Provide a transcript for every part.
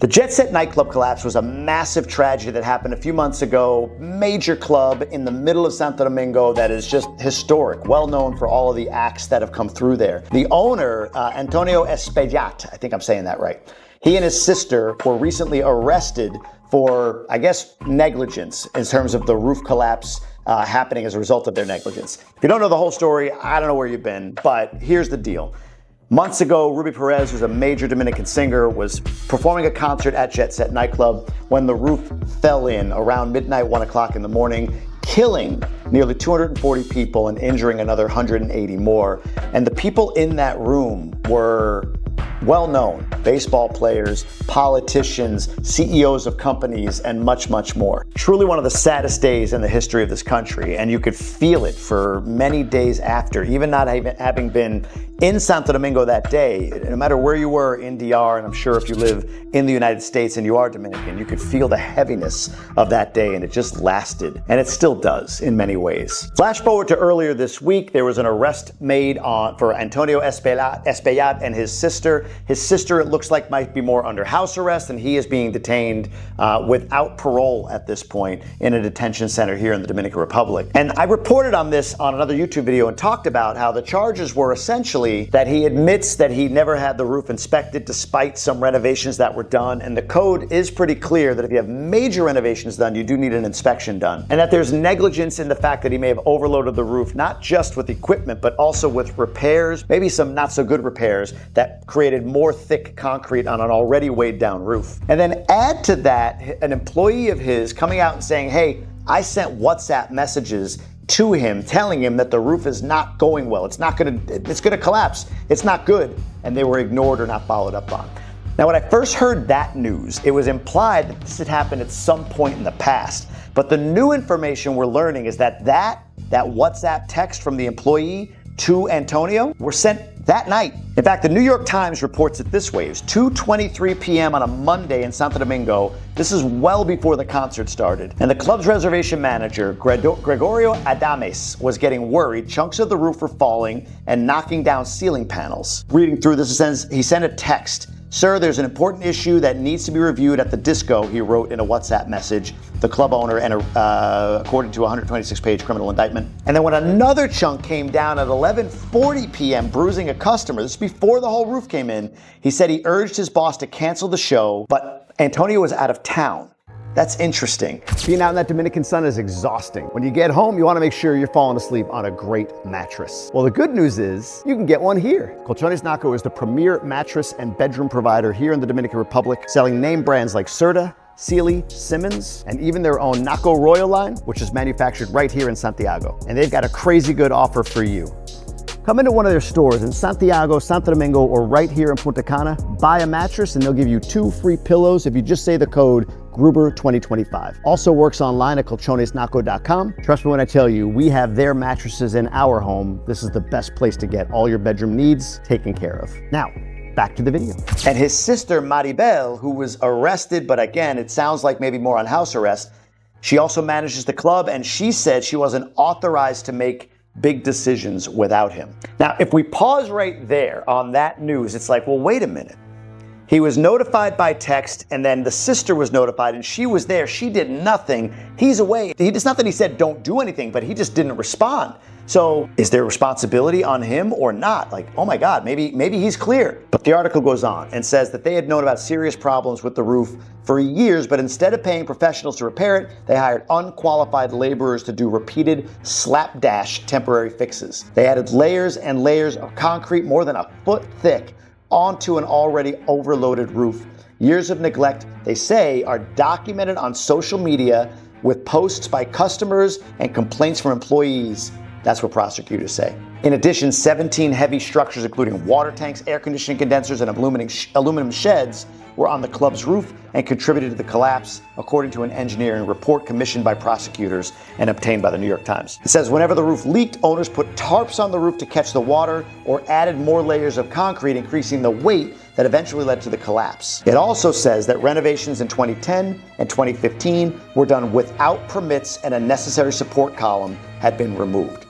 The Jet Set nightclub collapse was a massive tragedy that happened a few months ago. Major club in the middle of Santo Domingo that is just historic, well known for all of the acts that have come through there. The owner, Antonio Espaillat, I think I'm saying that right, he and his sister were recently arrested for, I guess, negligence in terms of the roof collapse happening as a result of their negligence. If you don't know the whole story, I don't know where you've been, but here's the deal. Months ago, Ruby Perez, who's a major Dominican singer, was performing a concert at Jet Set nightclub when the roof fell in around midnight, 1 o'clock in the morning, killing nearly 240 people and injuring another 180 more. And the people in that room were well-known baseball players, politicians, CEOs of companies, and much, much more. Truly one of the saddest days in the history of this country, and you could feel it for many days after, even not having been in Santo Domingo that day. No matter where you were in DR, and I'm sure if you live in the United States and you are Dominican, you could feel the heaviness of that day, and it just lasted, and it still does in many ways. Flash forward to earlier this week, there was an arrest made for Antonio Espaillat and his sister. His sister, it looks like, might be more under house arrest, and he is being detained without parole at this point in a detention center here in the Dominican Republic. And I reported on this on another YouTube video and talked about how the charges were essentially that he admits that he never had the roof inspected despite some renovations that were done. And the code is pretty clear that if you have major renovations done, you do need an inspection done. And that there's negligence in the fact that he may have overloaded the roof, not just with equipment, but also with repairs, maybe some not so good repairs that created more thick concrete on an already weighed down roof. And then add to that an employee of his coming out and saying, hey, I sent WhatsApp messages to him telling him that the roof is not going well. It's gonna collapse. It's not good. And they were ignored or not followed up on. Now, when I first heard that news, it was implied that this had happened at some point in the past. But the new information we're learning is that WhatsApp text from the employee to Antonio were sent that night. In fact, the New York Times reports it this way. It was 2:23 p.m. on a Monday in Santo Domingo. This is well before the concert started. And the club's reservation manager, Gregorio Adames, was getting worried. Chunks of the roof were falling and knocking down ceiling panels. Reading through this, he sent a text. Sir, there's an important issue that needs to be reviewed at the disco, he wrote in a WhatsApp message, the club owner, and according to a 126-page criminal indictment. And then when another chunk came down at 11:40 p.m., bruising a customer, this is before the whole roof came in, he said he urged his boss to cancel the show, but Antonio was out of town. That's interesting. Being out in that Dominican sun is exhausting. When you get home, you want to make sure you're falling asleep on a great mattress. Well, the good news is you can get one here. Colchones Naco is the premier mattress and bedroom provider here in the Dominican Republic, selling name brands like Serta, Sealy, Simmons, and even their own Naco Royal line, which is manufactured right here in Santiago. And they've got a crazy good offer for you. Come into one of their stores in Santiago, Santo Domingo, or right here in Punta Cana, buy a mattress and they'll give you 2 free pillows if you just say the code Gruber 2025. Also works online at colchonesnaco.com. Trust me when I tell you, we have their mattresses in our home. This is the best place to get all your bedroom needs taken care of. Now, back to the video. And his sister, Maribel, who was arrested, but again, it sounds like maybe more on house arrest, she also manages the club, and she said she wasn't authorized to make big decisions without him. Now, if we pause right there on that news, it's like, well, wait a minute. He was notified by text, and then the sister was notified, and she was there. She did nothing. He's away. It's not that he said don't do anything, but he just didn't respond. So is there responsibility on him or not? Like, oh my God, maybe he's clear. But the article goes on and says that they had known about serious problems with the roof for years, but instead of paying professionals to repair it, they hired unqualified laborers to do repeated slapdash temporary fixes. They added layers and layers of concrete more than a foot thick onto an already overloaded roof. Years of neglect, they say, are documented on social media with posts by customers and complaints from employees. That's what prosecutors say. In addition, 17 heavy structures, including water tanks, air conditioning condensers, and aluminum sheds, were on the club's roof and contributed to the collapse, according to an engineering report commissioned by prosecutors and obtained by the New York Times. It says whenever the roof leaked, owners put tarps on the roof to catch the water or added more layers of concrete, increasing the weight that eventually led to the collapse. It also says that renovations in 2010 and 2015 were done without permits and a necessary support column had been removed.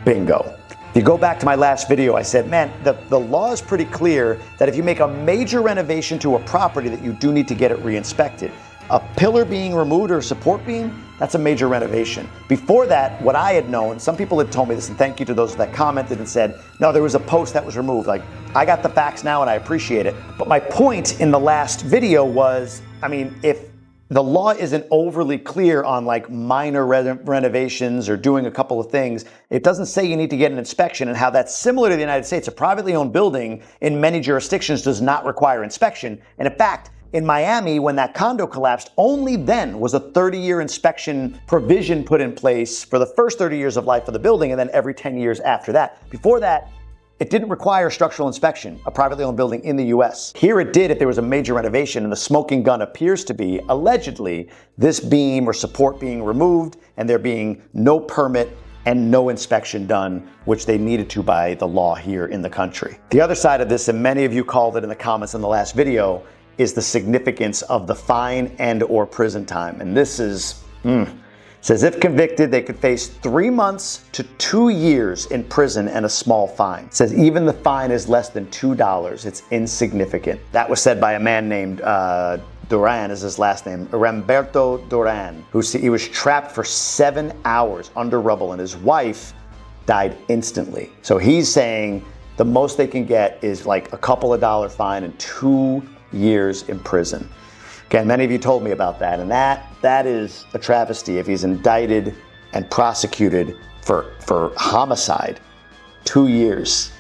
Bingo. If you go back to my last video, I said, man, the law is pretty clear that if you make a major renovation to a property that you do need to get it re-inspected. A pillar being removed or a support beam, that's a major renovation. Before that, what I had known, some people had told me this, and thank you to those that commented and said, no, there was a post that was removed. Like, I got the facts now and I appreciate it. But my point in the last video was, I mean, if the law isn't overly clear on like minor renovations or doing a couple of things, it doesn't say you need to get an inspection, and how that's similar to the United States. A privately owned building in many jurisdictions does not require inspection. And in fact, in Miami, when that condo collapsed, only then was a 30-year inspection provision put in place for the first 30 years of life of the building, and then every 10 years after that. Before that, it didn't require structural inspection, a privately owned building in the US. Here it did if there was a major renovation, and the smoking gun appears to be, allegedly, this beam or support being removed and there being no permit and no inspection done, which they needed to by the law here in the country. The other side of this, and many of you called it in the comments in the last video, is the significance of the fine and or prison time. And this is, says if convicted, they could face 3 months to 2 years in prison and a small fine. It says even the fine is less than $2. It's insignificant. That was said by a man named Duran is his last name, Ramberto Duran, he was trapped for 7 hours under rubble, and his wife died instantly. So he's saying the most they can get is like a couple of dollar fine and 2 years in prison. Again, many of you told me about that, and that is a travesty. If he's indicted and prosecuted for homicide, 2 years,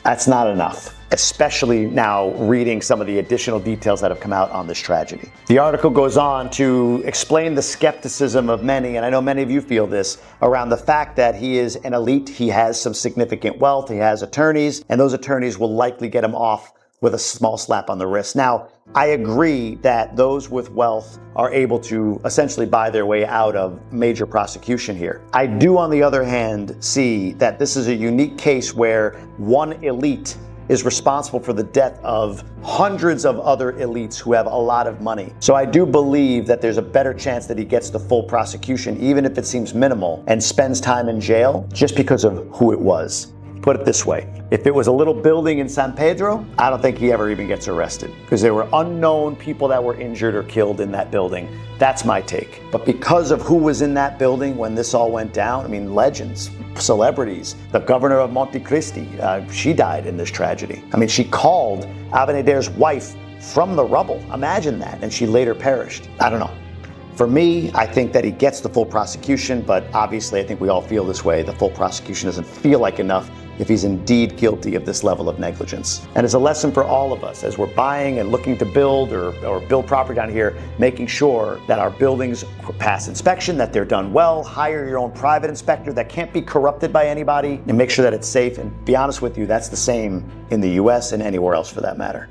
that's not enough, especially now reading some of the additional details that have come out on this tragedy. The article goes on to explain the skepticism of many, and I know many of you feel this, around the fact that he is an elite, he has some significant wealth, he has attorneys, and those attorneys will likely get him off with a small slap on the wrist. Now, I agree that those with wealth are able to essentially buy their way out of major prosecution here. I do, on the other hand, see that this is a unique case where one elite is responsible for the death of hundreds of other elites who have a lot of money. So I do believe that there's a better chance that he gets the full prosecution, even if it seems minimal, and spends time in jail just because of who it was. Put it this way, if it was a little building in San Pedro, I don't think he ever even gets arrested, because there were unknown people that were injured or killed in that building. That's my take. But because of who was in that building when this all went down, I mean, legends, celebrities, the governor of Monte Cristi, she died in this tragedy. I mean, she called Abinader's wife from the rubble. Imagine that. And she later perished. I don't know. For me, I think that he gets the full prosecution, but obviously I think we all feel this way. The full prosecution doesn't feel like enough if he's indeed guilty of this level of negligence. And it's a lesson for all of us as we're buying and looking to build or build property down here, making sure that our buildings pass inspection, that they're done well, hire your own private inspector that can't be corrupted by anybody, and make sure that it's safe. And be honest with you, that's the same in the US and anywhere else for that matter.